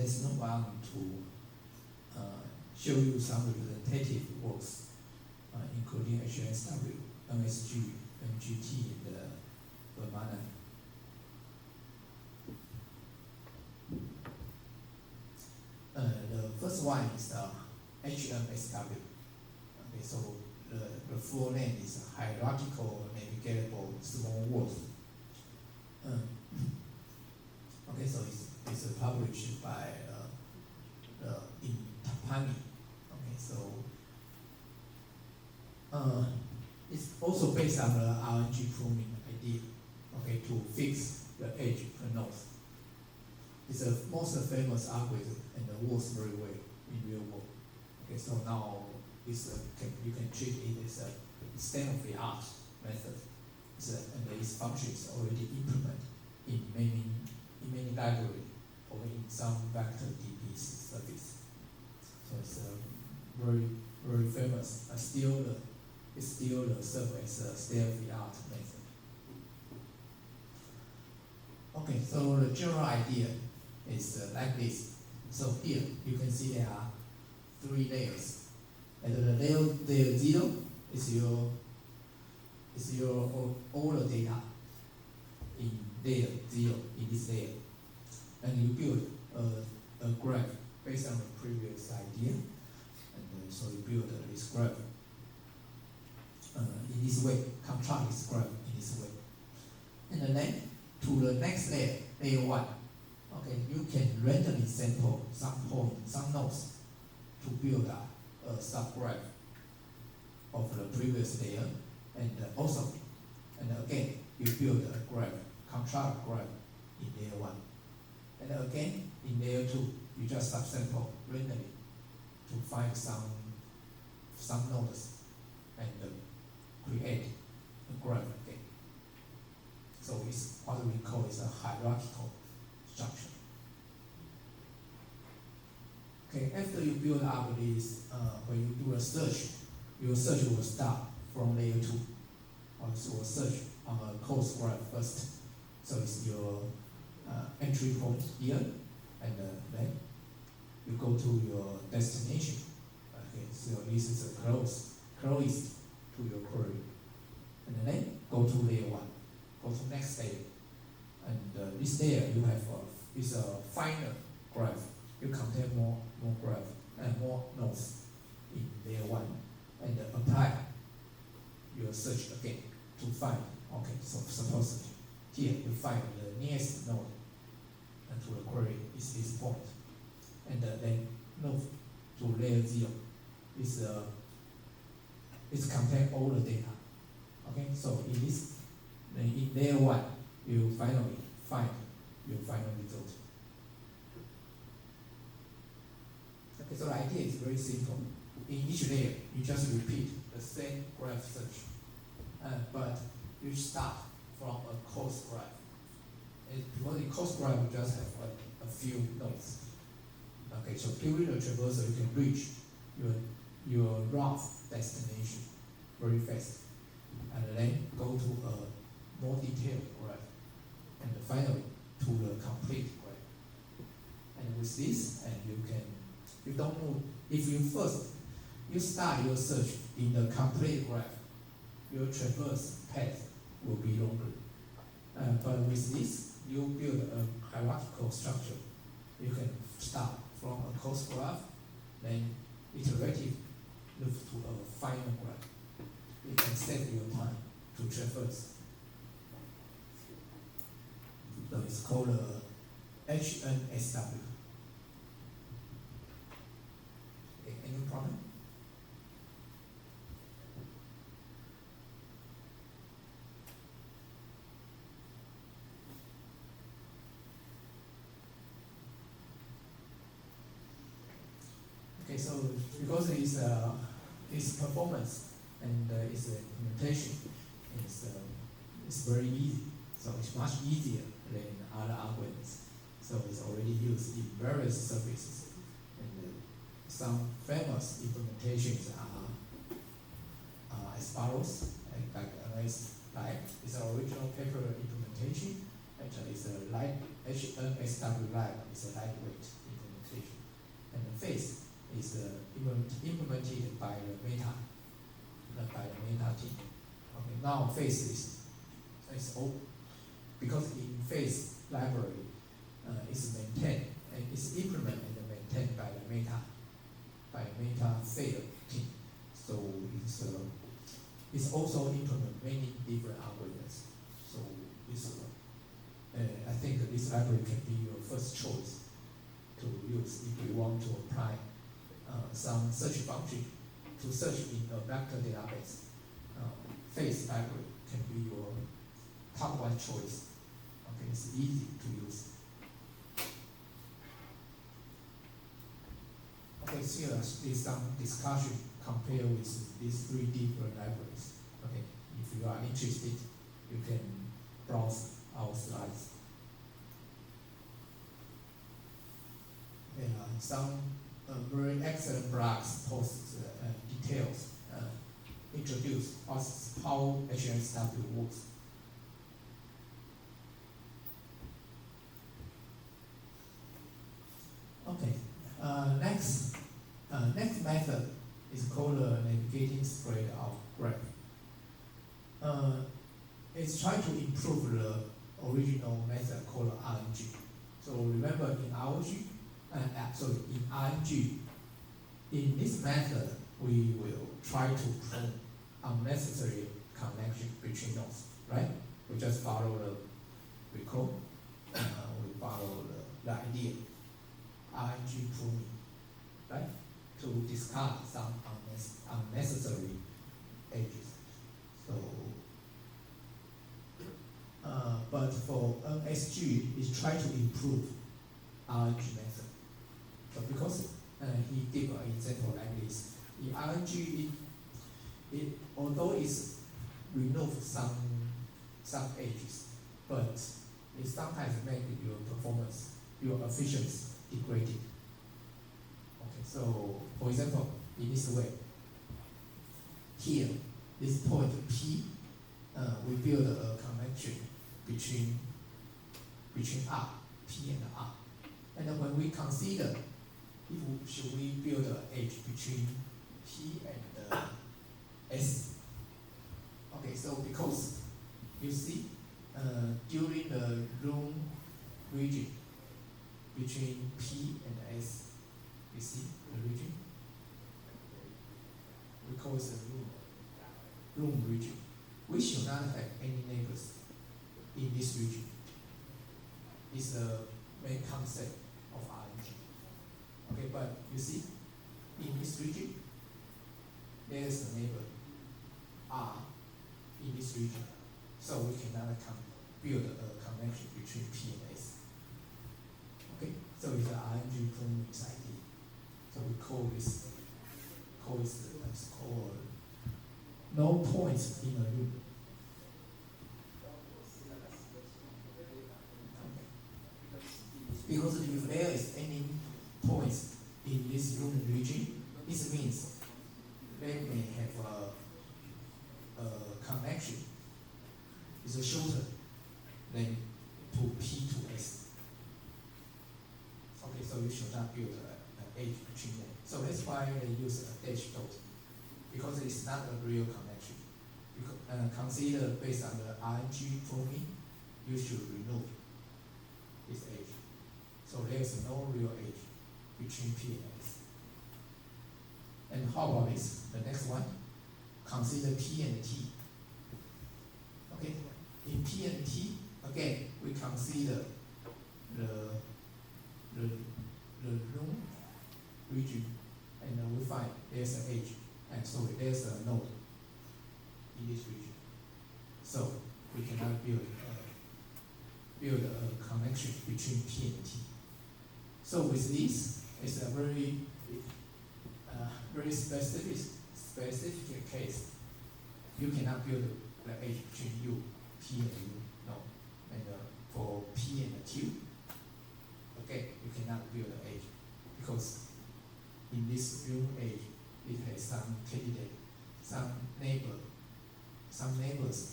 let's move on to show you some representative works, including HNSW, MSG, MGT, and Vermana. The first one is HMSW. Okay, so the full name is Hierarchical Navigatable Small World. Okay, so it's published by in Tapani. Okay, so it's also based on the RNG pruning idea. Okay, to fix the edge per node. It's the most famous algorithm and it works very well in real world. Okay, so now you can treat it as a state-of-the-art method. And its function is already implemented in many libraries or in some vector DB service. So it's very very famous. It's still serves as a state-of-the-art method. Okay, so the general idea is like this. So here you can see there are 3 layers. And the layer 0 is your all the data in layer 0 in this layer. And you build a graph based on the previous idea. And so you build this graph in this way, construct this graph in this way. And then to the next layer, layer 1, okay, you can randomly sample some points, some nodes to build a subgraph of the previous layer, and again you build a graph, construct a graph in layer 1, and again in layer 2 you just subsample randomly to find some nodes and create a graph again. So it's what we call is a hierarchical structure. Okay, after you build up this, when you do a search, your search will start from layer 2. So we'll search on a coarse graph first. So it's your entry point here, and then you go to your destination. Okay, so this is a closest to your query. And then go to layer 1, go to next layer. And this layer you have is a finer graph. You contain more graph and more nodes in layer 1, and apply your search again to find. Okay, so supposedly here you find the nearest node to the query is this point, and then move to layer 0. It's contain all the data. Okay, so in layer 1 you finally find your final result. Okay, so the idea is very simple. In each layer, you just repeat the same graph search, but you start from a coarse graph. Because in coarse graph, you just have a few nodes. Okay, so during the traversal, you can reach your rough destination very fast, and then go to a more detailed graph, and finally to the complete graph. And with this, and you don't know, if you start your search in the complete graph, your traverse path will be longer. But with this, you build a hierarchical structure. You can start from a coarse graph, then iterative move to a final graph. You can save your time to traverse. So it's called HNSW. Any problem? Okay, so because its performance and its implementation is very easy, so it's much easier than other algorithms. So it's already used in various services, and some famous implementations are as follows. Like ANNS, it's an original paper implementation. Actually, it's a HNSW lab. It's a lightweight implementation. and the face is implemented by the meta, team. Okay, now face is open because in face library is maintained and is implemented and maintained by the meta fair team. So it's also implement many different algorithms. So I think this library can be your first choice to use if you want to apply some search function to search in a vector database. Face library can be your top one choice. Okay, it's easy to use. Okay, so here is some discussion compared with these three different libraries. Okay, if you are interested, you can browse our slides. There are some very excellent blogs posts details introduce how HSW works. Okay, next method is called navigating spread out graph. It's trying to improve the original method called RNG. So remember in RNG, in this method, we will try to prune unnecessary connection between nodes, right? We just follow the recall, we follow the idea, RNG pruning, right? To discard some unnecessary edges. So, but for NSG, it's try to improve RNG method. So because he gave an example like this, in RNG, although it's remove some edges, but it sometimes make your performance, your efficiency degraded. Okay, so for example, in this way, here, this point P, we build a connection between R, P and R. And then when we consider should we build an edge between P and S? Okay, so because you see, during the room region between P and S, you see the region? We call it the room region. We should not have any neighbors in this region. It's the main concept of RNG. Okay, but you see, in this region, there's a neighbor R in this region. So we cannot build a connection between P and S. Okay, so it's the RNG pruning idea. So we call this it's called no points in a loop. Because if there is any points in this room region, this means they may have a connection. It's shorter than to P to S. Okay, so you should not build an edge between them. So that's why they use a dash dot, because it's not a real connection. Consider based on the RNG pruning, you should remove this edge. So there's no real edge between P and S. And how about this? The next one, consider P and T. Okay, in P and T, again, we consider the room region, and we find there's an edge, and so there's a node in this region. So we cannot build a connection between P and T. So with this, it's a very specific case. You cannot build the edge between U, P and U, no. And for P and Q, okay, you cannot build an edge because in this room edge, it has some candidate, some neighbors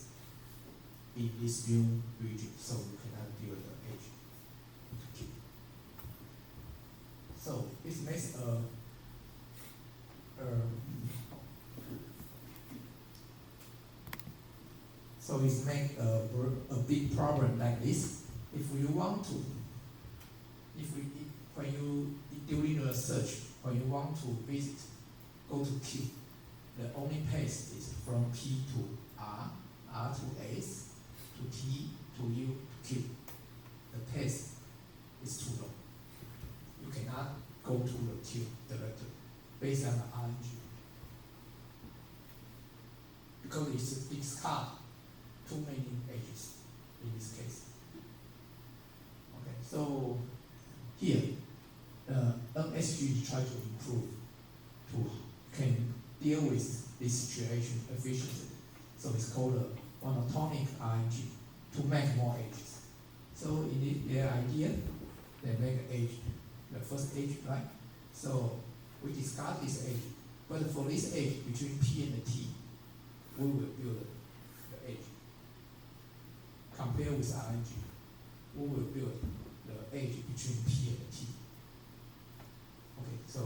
in this room region, so you cannot build an edge. So this makes so it makes a big problem like this. If you want to, when you during the search, when you want to visit, go to Q, the only path is from P to R, R to S, to T, to U, to Q. The path is too long. You cannot go to the Q directly based on the RNG. Because it's discard too many edges in this case. Okay, so here NSG try to improve to can deal with this situation efficiently. So it's called a monotonic RNG to make more edges. So in their idea, they make edge, the first edge, right? So we discard this edge, but for this edge between P and T, we will build the edge. Compare with RNG, we will build the edge between P and T. Okay, so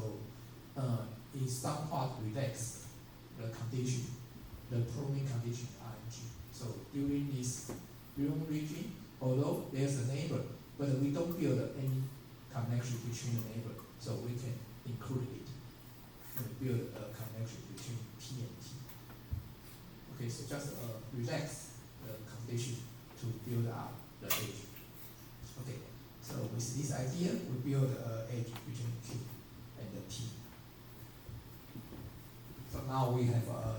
it somewhat relax the condition, the pruning condition RNG. So during this prune region, although there's a neighbor, but we don't build any connection between the neighbor, so we can include it and build a connection between P and T. Okay, so just relax the condition to build up the edge. Okay, so with this idea, we build an edge between Q and the T. So now we have a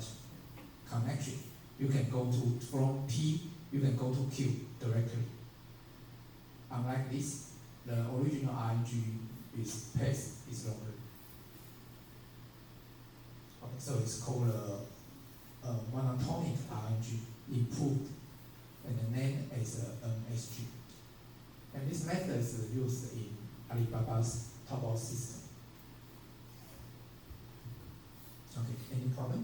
connection. You can go to, from P, you can go to Q directly. Unlike this, the original RNG is path is longer. Okay, so it's called a monotonic RNG, improved, and the name is NSG. And this method is used in Alibaba's Taobao system. Okay, any problem?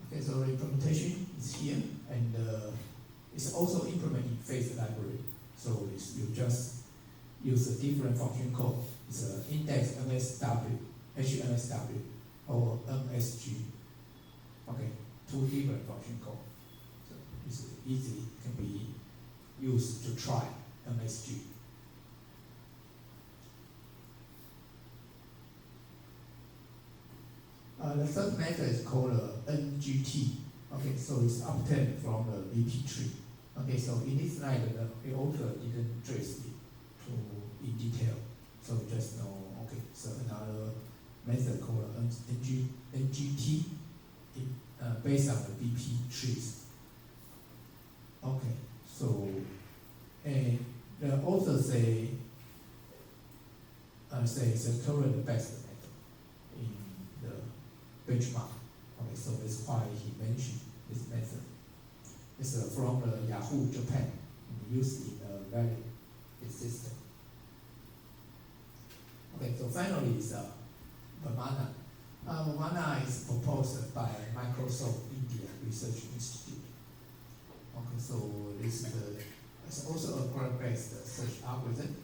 Okay, so the implementation is here, and it's also implemented in phase library. So you just use a different function code. It's an index MSW, HMSW, or MSG. Okay, two different function code. So it's easily can be used to try MSG. The third method is called NGT. Okay, so it's obtained from the VP tree. Okay, so in this slide, the author didn't trace it in detail. So just know, okay, so another method called NGT based on the VP trees. Okay, so the author say it's the current best method in the benchmark. Okay, so that's why he mentioned this method. It's from Yahoo Japan, and used in a value system. Okay, so finally is Vamana. Vamana is proposed by Microsoft India Research Institute. Okay, so this is it's also a graph-based search algorithm,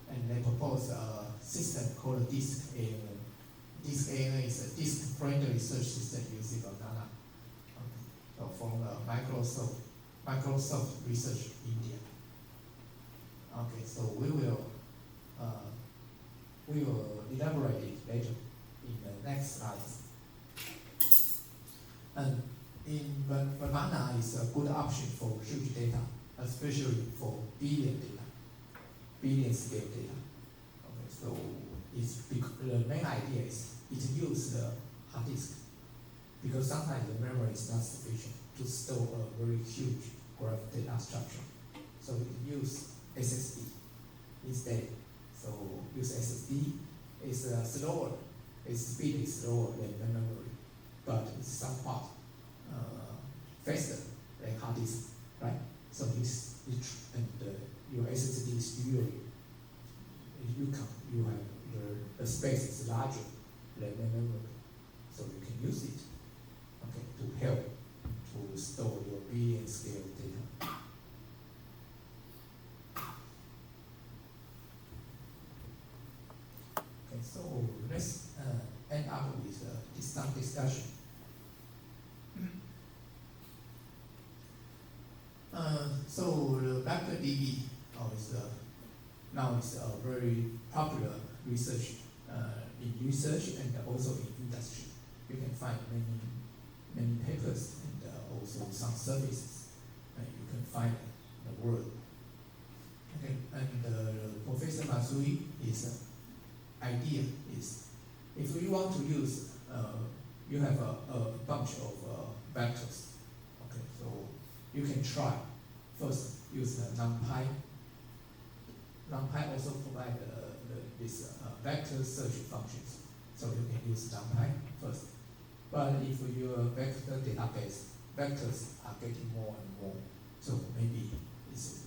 and they propose a system called DISC-ANN. DISC-ANN is a disk-friendly search system using Vamana. Okay, so from Microsoft Research India. Okay, so we will elaborate it later in the next slides. And in Vamana is a good option for huge data, especially for billion scale data. Okay, so the main idea is it uses the hard disk because sometimes the memory is not sufficient to store a very huge graph data structure. So it uses SSD instead. So use SSD is slower, its speed is slower than the memory, but it's somewhat faster than hard disk, right? So your SSD is usually you have the space is larger than the memory, so you can use it, okay, to help to store your billion scale data. some discussion. So the vector DB now is a very popular research in research and also in industry. You can find many papers and also some services you can find in the world. Okay, and Professor Matsui is idea is if you want to use you have a bunch of vectors. Okay, so you can try first use the NumPy. NumPy also provide this vector search functions, so you can use NumPy first. But if your vector database vectors are getting more and more, so maybe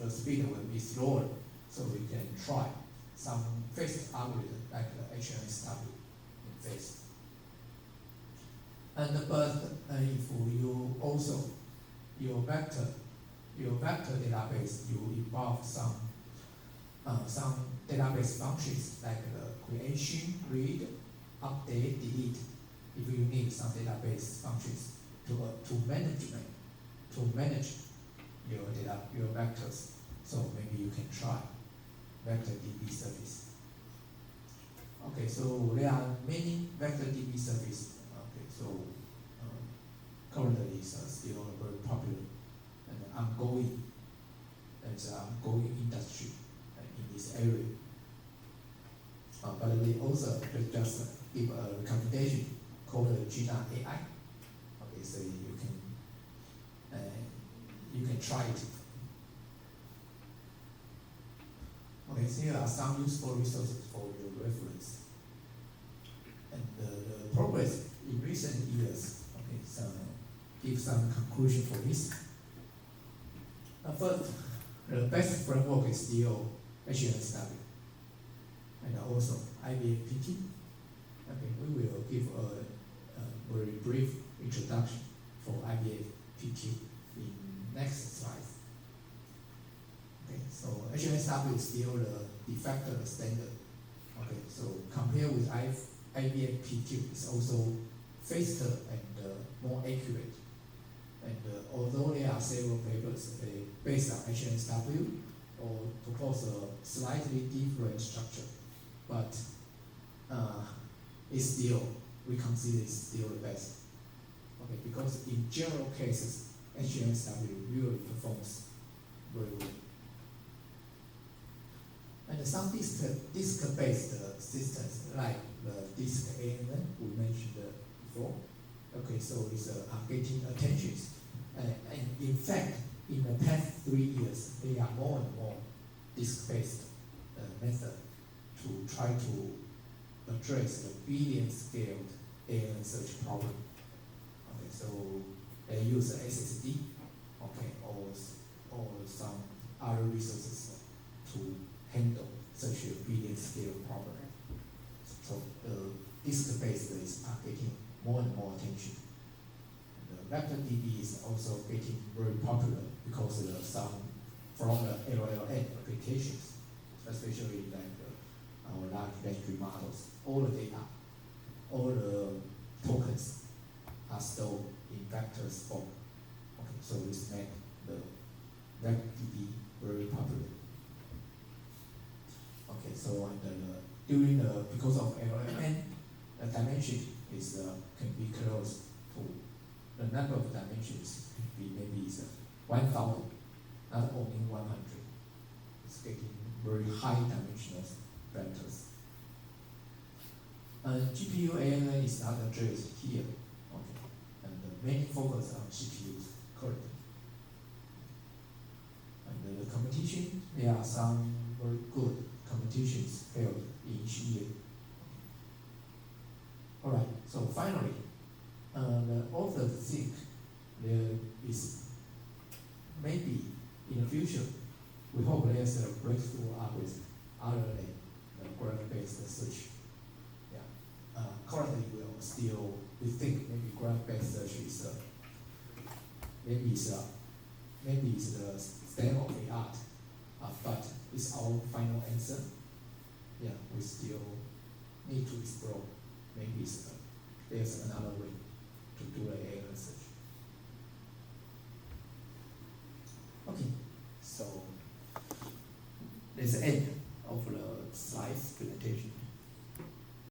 the speed will be slower. So we can try some fixed algorithm like the ANNS in phase. But if you also your vector database, you involve some database functions like the creation, read, update, delete. If you need some database functions to manage your vectors, so maybe you can try vector DB service. Okay, so there are many vector DB services. Okay, so currently it's still very popular and ongoing. It's an ongoing industry in this area. But we also just give a recommendation called Chih-Yi AI. Okay, so you can try it. Okay, so here are some useful resources for your reference. And the progress in recent years, okay, so give some conclusion for this. First, the best framework is still ANNS and also IBM PT. Okay, we will give a very brief introduction for IBM PT in next slide. Okay, so ANNS is still the de facto standard. Okay, so compared with IBM PQ, it's also faster and more accurate. And although there are several papers based on ANNS or propose a slightly different structure, but it's still, we consider it's still the best. Okay, because in general cases, ANNS really performs very well. And some disk-based systems like the disk ANNS we mentioned before. Okay, so it's getting attention. And in fact, in the past 3 years, there are more and more disk-based method to try to address the billion-scaled ANNS search problem. Okay, so they use SSD, okay, or some other resources to handle such a billion-scale problem. So the disk-based are getting more and more attention. The vector DB is also getting very popular because some from the LLM applications, especially like our large language models, all the data, all the tokens are stored in vectors form. Okay, so this makes the vector DB very popular. Okay, so during because of LLM, the dimension is can be close to the number of dimensions can be maybe 1,000, not only 100. It's getting very high dimensional vectors. GPU ANNS is not addressed here. Okay, and the main focus on GPUs currently. And the competition, there are some very good competitions held in each year. Alright, so finally, the authors think there is maybe in the future, we hope there's a breakthrough algorithm other than the graph-based search. Yeah. Currently, we think maybe graph-based search is maybe it's the state of the art, but it's our final answer. Yeah, we still need to explore. Maybe it's there's another way to do the ANNS search. Okay, so this is the end of the slides presentation.